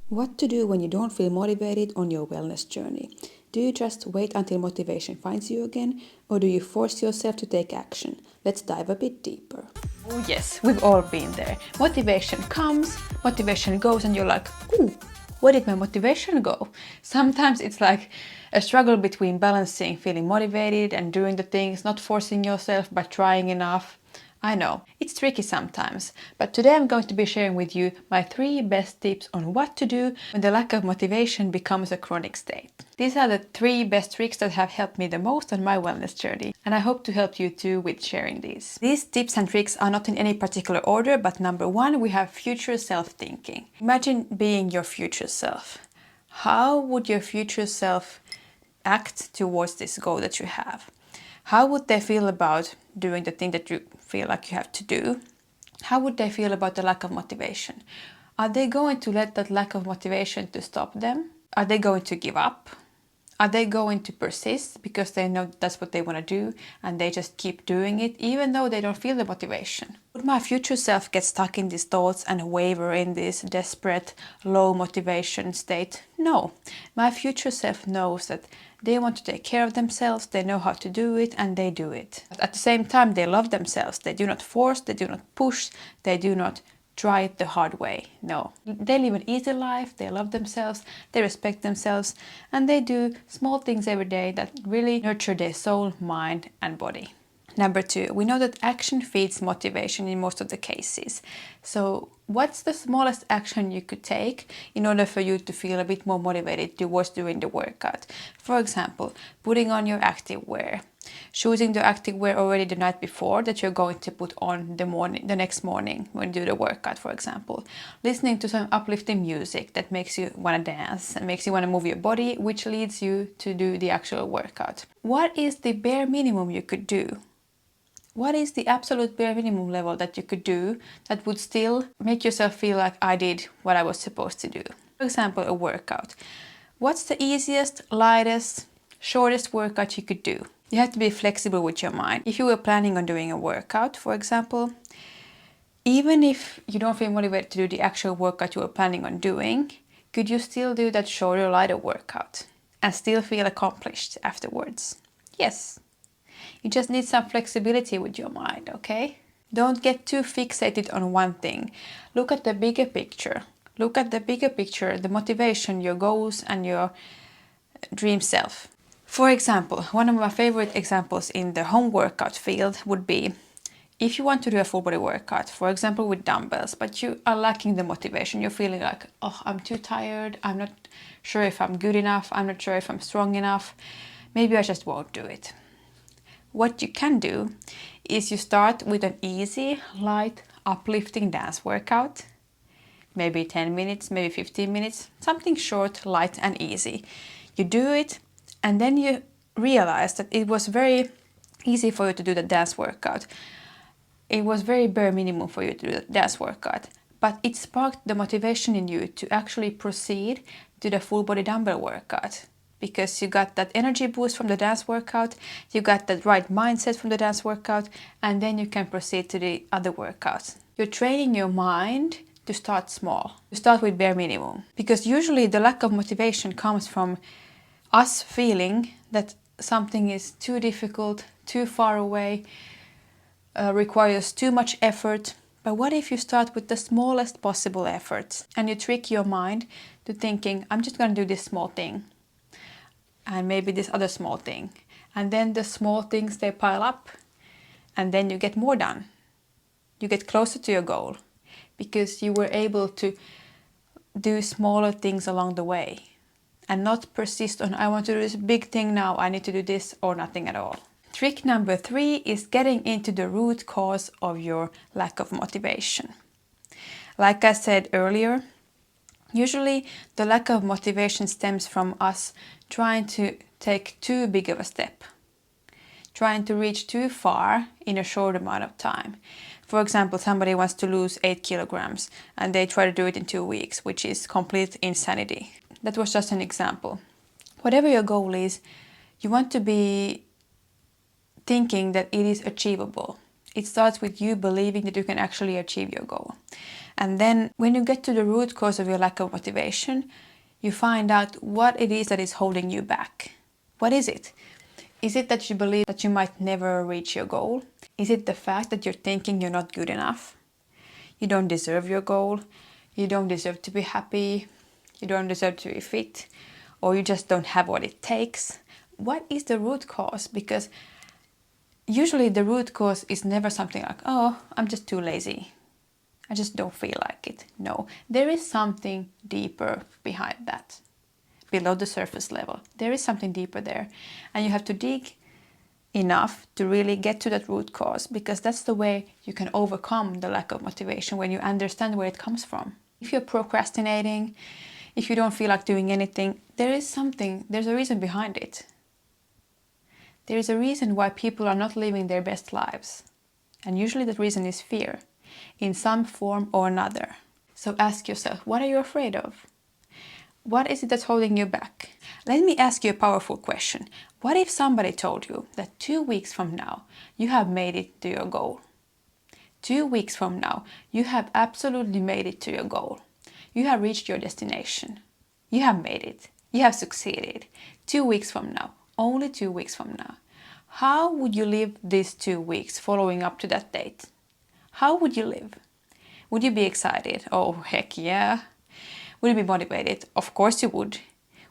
What to do when you don't feel motivated on your wellness journey? Do you just wait until motivation finds you again, or do you force yourself to take action? Let's dive a bit deeper. Oh yes, we've all been there. Motivation comes, motivation goes, and you're like, ooh, where did my motivation go? Sometimes it's like a struggle between balancing feeling motivated and doing the things, not forcing yourself but trying enough. I know, it's tricky sometimes, but today I'm going to be sharing with you my 3 best tips on what to do when the lack of motivation becomes a chronic state. These are the 3 best tricks that have helped me the most on my wellness journey, and I hope to help you too with sharing these. These tips and tricks are not in any particular order, but number 1, we have future self-thinking. Imagine being your future self. How would your future self act towards this goal that you have? How would they feel about doing the thing that you feel like you have to do? How would they feel about the lack of motivation? Are they going to let that lack of motivation to stop them? Are they going to give up? Are they going to persist because they know that's what they want to do and they just keep doing it even though they don't feel the motivation? Would my future self get stuck in these thoughts and waver in this desperate, low motivation state? No. My future self knows that they want to take care of themselves, they know how to do it, and they do it. But at the same time, they love themselves. They do not force, they do not push, they do not try it the hard way. No. They live an easy life, they love themselves, they respect themselves, and they do small things every day that really nurture their soul, mind, and body. Number 2, we know that action feeds motivation in most of the cases. So what's the smallest action you could take in order for you to feel a bit more motivated towards doing the workout? For example, putting on your active wear. Choosing the active wear already the night before that you're going to put on the next morning when you do the workout, for example. Listening to some uplifting music that makes you want to dance and makes you want to move your body, which leads you to do the actual workout. What is the bare minimum you could do? What is the absolute bare minimum level that you could do that would still make yourself feel like I did what I was supposed to do? For example, a workout. What's the easiest, lightest, shortest workout you could do? You have to be flexible with your mind. If you were planning on doing a workout, for example, even if you don't feel motivated to do the actual workout you were planning on doing, could you still do that shorter, lighter workout and still feel accomplished afterwards? Yes. You just need some flexibility with your mind, okay? Don't get too fixated on one thing. Look at the bigger picture. Look at the bigger picture, the motivation, your goals, and your dream self. For example, one of my favorite examples in the home workout field would be if you want to do a full body workout, for example with dumbbells, but you are lacking the motivation, you're feeling like, oh, I'm too tired, I'm not sure if I'm good enough, I'm not sure if I'm strong enough, maybe I just won't do it. What you can do is you start with an easy, light, uplifting dance workout. Maybe 10 minutes, maybe 15 minutes, something short, light and easy. You do it and then you realize that it was very easy for you to do the dance workout. It was very bare minimum for you to do the dance workout. But it sparked the motivation in you to actually proceed to the full body dumbbell workout. Because you got that energy boost from the dance workout, you got that right mindset from the dance workout, and then you can proceed to the other workouts. You're training your mind to start small, to start with bare minimum. Because usually the lack of motivation comes from us feeling that something is too difficult, too far away, requires too much effort. But what if you start with the smallest possible efforts and you trick your mind to thinking, I'm just going to do this small thing. And maybe this other small thing. And then the small things, they pile up. And then you get more done. You get closer to your goal. Because you were able to do smaller things along the way. And not persist on, I want to do this big thing now, I need to do this or nothing at all. Trick number 3 is getting into the root cause of your lack of motivation. Like I said earlier, usually the lack of motivation stems from us trying to take too big of a step, trying to reach too far in a short amount of time. For example, somebody wants to lose 8 kilograms and they try to do it in 2 weeks, which is complete insanity. That was just an example. Whatever your goal is, you want to be thinking that it is achievable. It starts with you believing that you can actually achieve your goal. And then when you get to the root cause of your lack of motivation, you find out what it is that is holding you back. What is it? Is it that you believe that you might never reach your goal? Is it the fact that you're thinking you're not good enough? You don't deserve your goal. You don't deserve to be happy. You don't deserve to be fit. Or you just don't have what it takes. What is the root cause? Because usually the root cause is never something like, oh, I'm just too lazy. I just don't feel like it. No, there is something deeper behind that. Below the surface level. There is something deeper there. And you have to dig enough to really get to that root cause, because that's the way you can overcome the lack of motivation, when you understand where it comes from. If you're procrastinating, if you don't feel like doing anything, there's a reason behind it. There is a reason why people are not living their best lives. And usually that reason is fear, in some form or another. So ask yourself, what are you afraid of? What is it that's holding you back? Let me ask you a powerful question. What if somebody told you that 2 weeks from now, you have made it to your goal? 2 weeks from now, you have absolutely made it to your goal. You have reached your destination. You have made it. You have succeeded. 2 weeks from now, only 2 weeks from now. How would you live these 2 weeks following up to that date? How would you live? Would you be excited? Oh, heck yeah. Would you be motivated? Of course you would.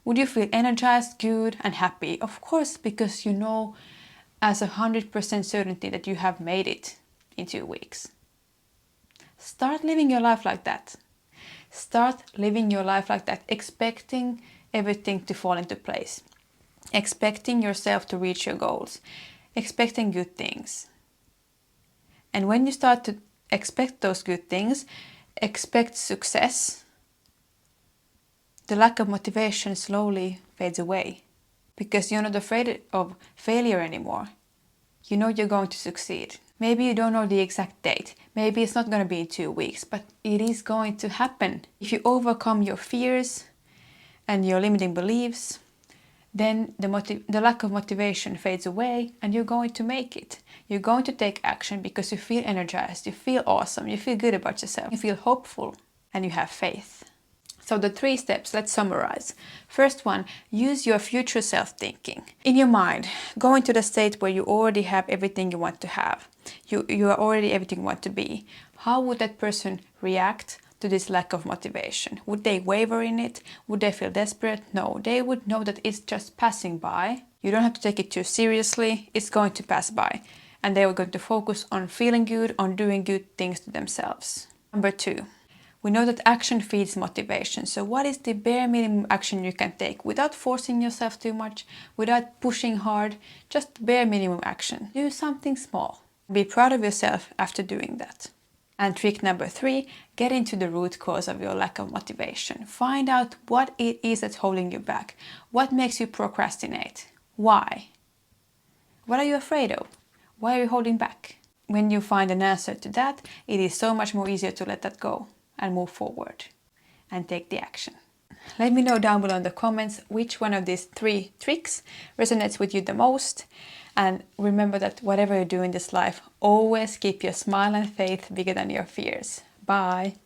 Would you feel energized, good, and happy? Of course, because you know as 100% certainty that you have made it in 2 weeks. Start living your life like that. Start living your life like that, expecting everything to fall into place. Expecting yourself to reach your goals. Expecting good things. And when you start to expect those good things, expect success, the lack of motivation slowly fades away, because you're not afraid of failure anymore. You know you're going to succeed. Maybe you don't know the exact date. Maybe it's not going to be in 2 weeks, but it is going to happen. If you overcome your fears and your limiting beliefs, then the lack of motivation fades away and you're going to make it. You're going to take action because you feel energized, you feel awesome, you feel good about yourself, you feel hopeful, and you have faith. So the 3 steps, let's summarize. First one, use your future self thinking. In your mind, go into the state where you already have everything you want to have. You are already everything you want to be. How would that person react to this lack of motivation? Would they waver in it? Would they feel desperate? No, they would know that it's just passing by. You don't have to take it too seriously. It's going to pass by. And they are going to focus on feeling good, on doing good things to themselves. Number 2. We know that action feeds motivation. So what is the bare minimum action you can take without forcing yourself too much, without pushing hard, just bare minimum action. Do something small. Be proud of yourself after doing that. And trick number 3, get into the root cause of your lack of motivation. Find out what it is that's holding you back. What makes you procrastinate? Why? What are you afraid of? Why are you holding back? When you find an answer to that, it is so much more easier to let that go and move forward and take the action. Let me know down below in the comments which one of these 3 tricks resonates with you the most. And remember that whatever you do in this life, always keep your smile and faith bigger than your fears. Bye!